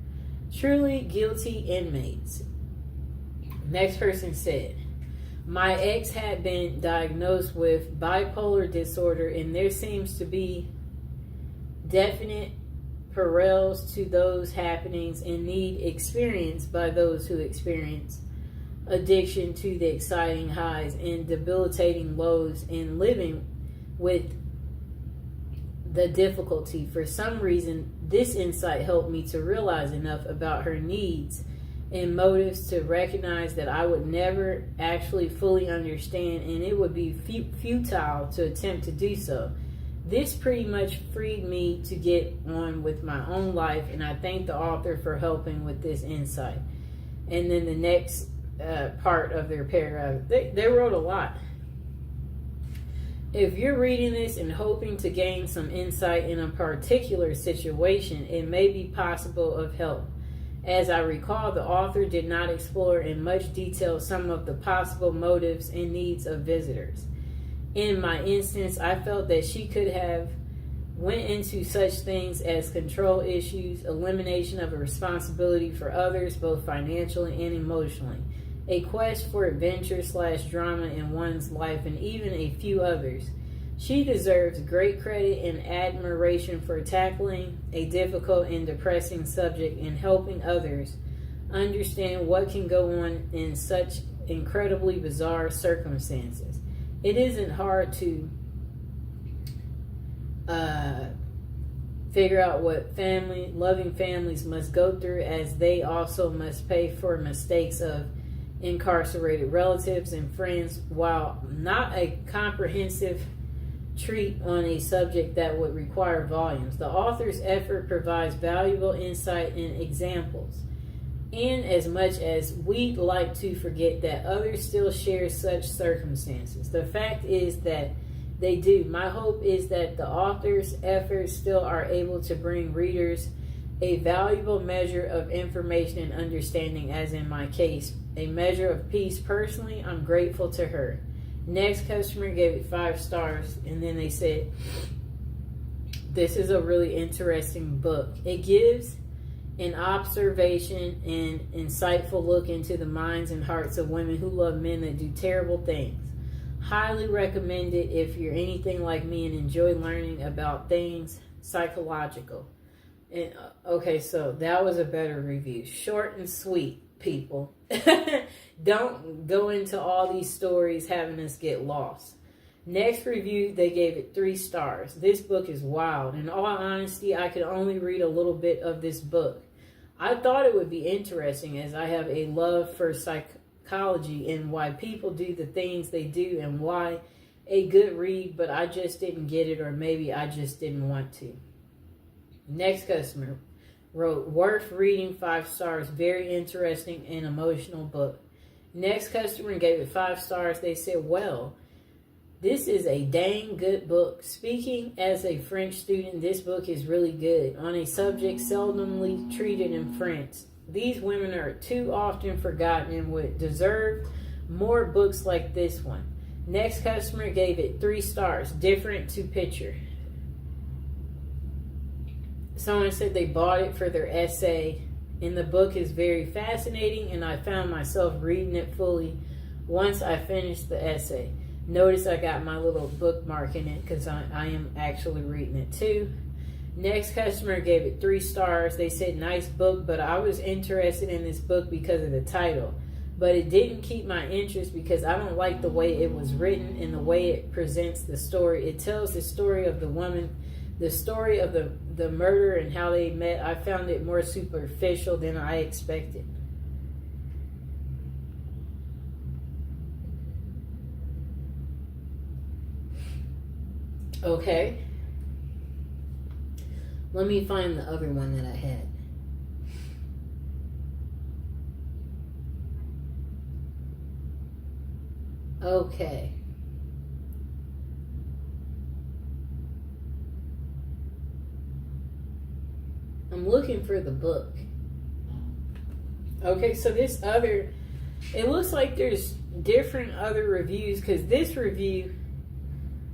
Truly guilty inmates." Next person said, "My ex had been diagnosed with bipolar disorder, and there seems to be definite parallels to those happenings and need experienced by those who experience addiction to the exciting highs and debilitating lows in living with the difficulty. For some reason, this insight helped me to realize enough about her needs and motives to recognize that I would never actually fully understand, and it would be futile to attempt to do so. This pretty much freed me to get on with my own life, and I thank the author for helping with this insight." And then the next part of their paragraph, they wrote a lot. "If you're reading this and hoping to gain some insight in a particular situation, it may be possible of help. As I recall, the author did not explore in much detail some of the possible motives and needs of visitors. In my instance, I felt that she could have went into such things as control issues, elimination of a responsibility for others, both financially and emotionally, a quest for adventure/drama in one's life, and even a few others. She deserves great credit and admiration for tackling a difficult and depressing subject and helping others understand what can go on in such incredibly bizarre circumstances. It isn't hard to figure out what loving families must go through, as they also must pay for mistakes of incarcerated relatives and friends. While not a comprehensive treat on a subject that would require volumes, the author's effort provides valuable insight and examples. In as much as we'd like to forget that others still share such circumstances, the fact is that they do. My hope is that the author's efforts still are able to bring readers a valuable measure of information and understanding, as in my case, a measure of peace. Personally, I'm grateful to her. Next customer gave it 5 stars, and then they said, this is a really interesting book. It gives an observation and insightful look into the minds and hearts of women who love men that do terrible things. Highly recommend it if you're anything like me and enjoy learning about things psychological. And okay, so that was a better review. Short and sweet, people. Don't go into all these stories having us get lost. Next review, they gave it 3 stars. This book is wild. In all honesty, I could only read a little bit of this book. I thought it would be interesting, as I have a love for psychology and why people do the things they do and why a good read, but I just didn't get it, or maybe I just didn't want to. Next customer wrote, worth reading, 5 stars, very interesting and emotional book. Next customer gave it 5 stars. They said, well, this is a dang good book. Speaking as a French student, this book is really good on a subject seldomly treated in France. These women are too often forgotten and would deserve more books like this one. Next customer gave it 3 stars, different to picture. Someone said they bought it for their essay, and the book is very fascinating, and I found myself reading it fully once I finished the essay. Notice I got my little bookmark in it because I am actually reading it too. Next customer gave it 3 stars. They said, nice book, but I was interested in this book because of the title. But it didn't keep my interest because I don't like the way it was written and the way it presents the story. It tells the story of the woman, the story of the murder and how they met. I found it more superficial than I expected. Okay. Let me find the other one that I had. Okay. I'm looking for the book. Okay, so this other, it looks like there's different other reviews, because this review,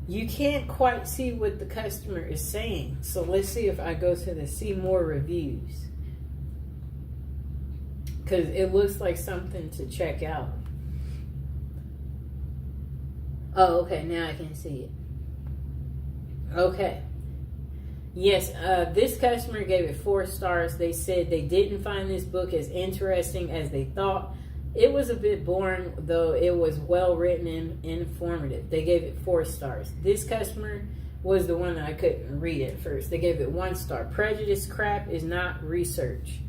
you can't quite see what the customer is saying. So let's see if I go to the see more reviews, because it looks like something to check out. Oh, okay, now I can see it. Okay. Yes, this customer gave it 4 stars. They said they didn't find this book as interesting as they thought. It was a bit boring, though it was well written and informative. They gave it 4 stars. This customer was the one that I couldn't read at first. They gave it 1 star. Prejudice crap is not research.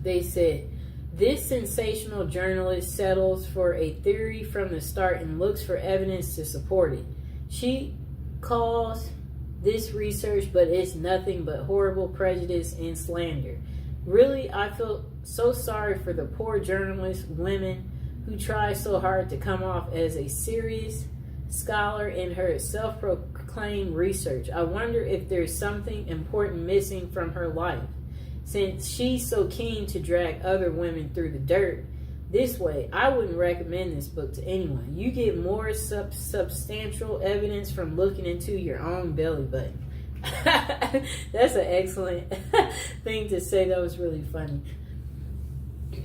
They said, this sensational journalist settles for a theory from the start and looks for evidence to support it. She calls this research, but it's nothing but horrible prejudice and slander. Really, I feel so sorry for the poor journalist women who try so hard to come off as a serious scholar in her self-proclaimed research. I wonder if there's something important missing from her life, since she's so keen to drag other women through the dirt this way. I wouldn't recommend this book to anyone. You get more substantial evidence from looking into your own belly button. That's an excellent thing to say. That was really funny.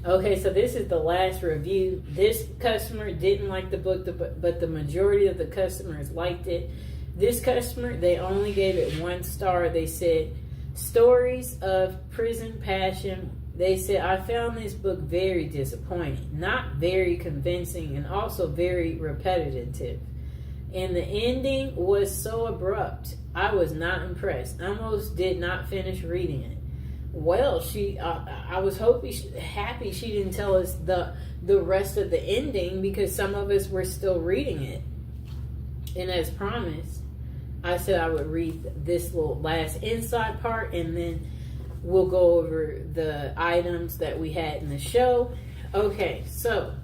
Okay, so this is the last review. This customer didn't like the book, but the majority of the customers liked it. This customer, they only gave it 1 star. They said, stories of prison passion. They said, I found this book very disappointing, not very convincing, and also very repetitive. And the ending was so abrupt. I was not impressed. I almost did not finish reading it. Well, I was happy she didn't tell us the rest of the ending, because some of us were still reading it. And as promised, I said I would read this little last inside part, and then we'll go over the items that we had in the show. Okay, so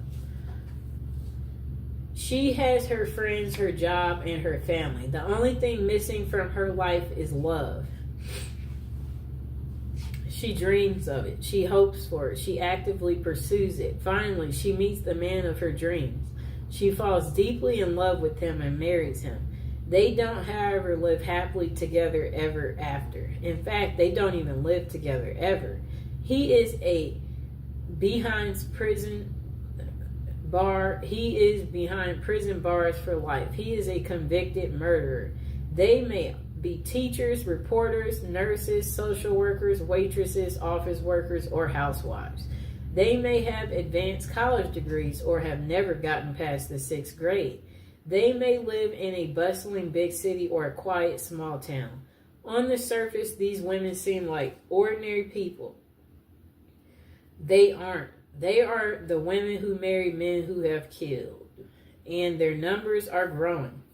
she has her friends, her job, and her family. The only thing missing from her life is love. She dreams of it. She hopes for it. She actively pursues it. Finally, she meets the man of her dreams. She falls deeply in love with him and marries him. They don't, however, live happily together ever after. In fact, they don't even live together ever. He is behind prison bars for life. He is a convicted murderer. They may be teachers, reporters, nurses, social workers, waitresses, office workers, or housewives. They may have advanced college degrees or have never gotten past the 6th grade. They may live in a bustling big city or a quiet small town. On the surface, these women seem like ordinary people. They aren't. They are the women who marry men who have killed, and their numbers are growing.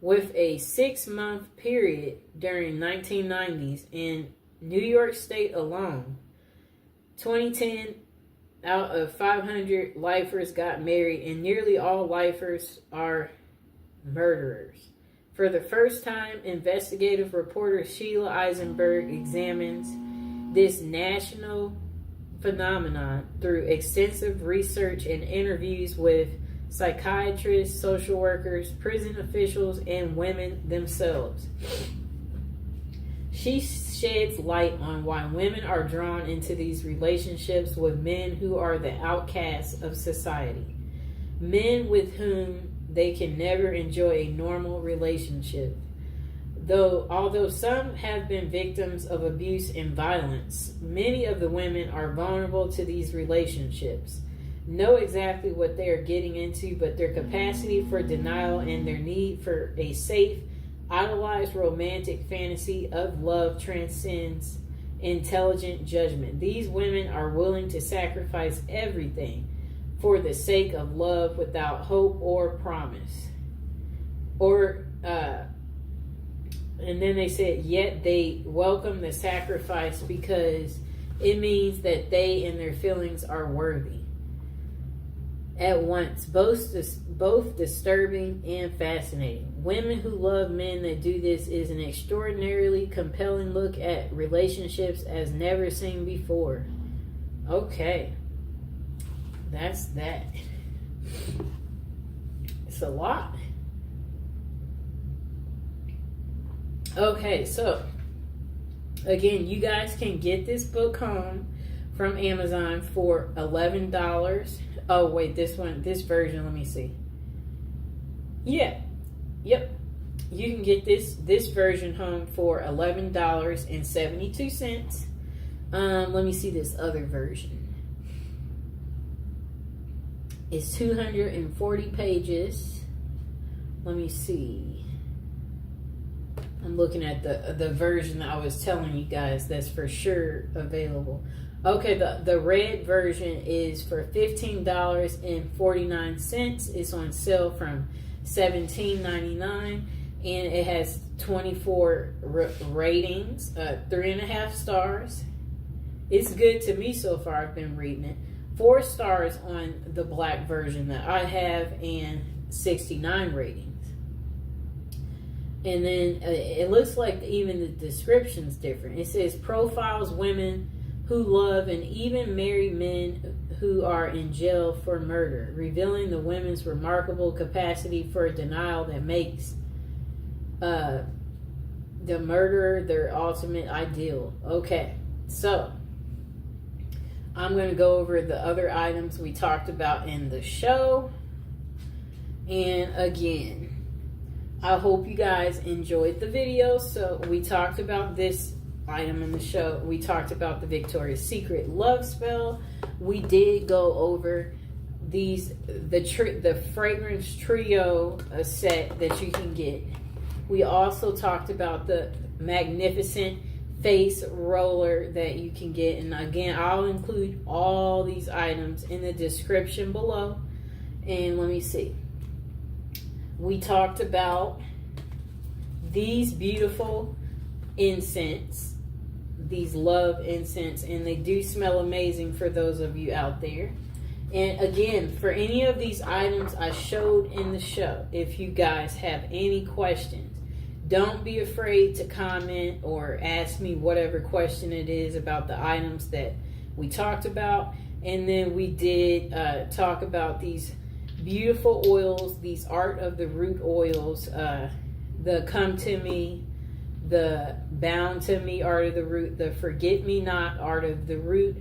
With a 6-month period during 1990s in New York State alone, 2010 out of 500 lifers got married, and nearly all lifers are murderers. For the first time, investigative reporter Sheila Eisenberg examines this national phenomenon through extensive research and interviews with psychiatrists, social workers, prison officials, and women themselves. She sheds light on why women are drawn into these relationships with men who are the outcasts of society, men with whom they can never enjoy a normal relationship. Although some have been victims of abuse and violence, many of the women are vulnerable to these relationships, know exactly what they are getting into, but their capacity for denial and their need for a safe, idolized romantic fantasy of love transcends intelligent judgment. These women are willing to sacrifice everything for the sake of love without hope or promise. And then they said, yet they welcome the sacrifice because it means that they and their feelings are worthy. At once, both disturbing and fascinating. Women who love men that do this is an extraordinarily compelling look at relationships as never seen before. Okay. That's that. It's a lot. Okay, so again, you guys can get this book home from Amazon for $11. Oh wait, this version, let me see. Yep. You can get this version home for $11.72. Let me see this other version. It's 240 pages. Let me see. I'm looking at the version that I was telling you guys that's for sure available. Okay, the red version is for $15.49. It's on sale from $17.99, and it has 24 ratings, 3.5 stars. It's good to me so far. I've been reading it. 4 stars on the black version that I have, and 69 ratings. And then it looks like even the description's different. It says profiles women who love and even marry men who are in jail for murder, revealing the women's remarkable capacity for denial that makes the murderer their ultimate ideal. Okay, so I'm going to go over the other items we talked about in the show. And again, I hope you guys enjoyed the video. So we talked about this item in the show. We talked about the Victoria's Secret love spell. We did go over the fragrance trio set that you can get. We also talked about the magnificent face roller that you can get. And again, I'll include all these items in the description below. And let me see. We talked about these beautiful incense, these love incense, and they do smell amazing for those of you out there. And again, for any of these items I showed in the show, if you guys have any questions, don't be afraid to comment or ask me whatever question it is about the items that we talked about. And then we did talk about these beautiful oils, these Art of the Root oils, the Come to Me, the Bound to Me Art of the Root, the Forget Me Not Art of the Root,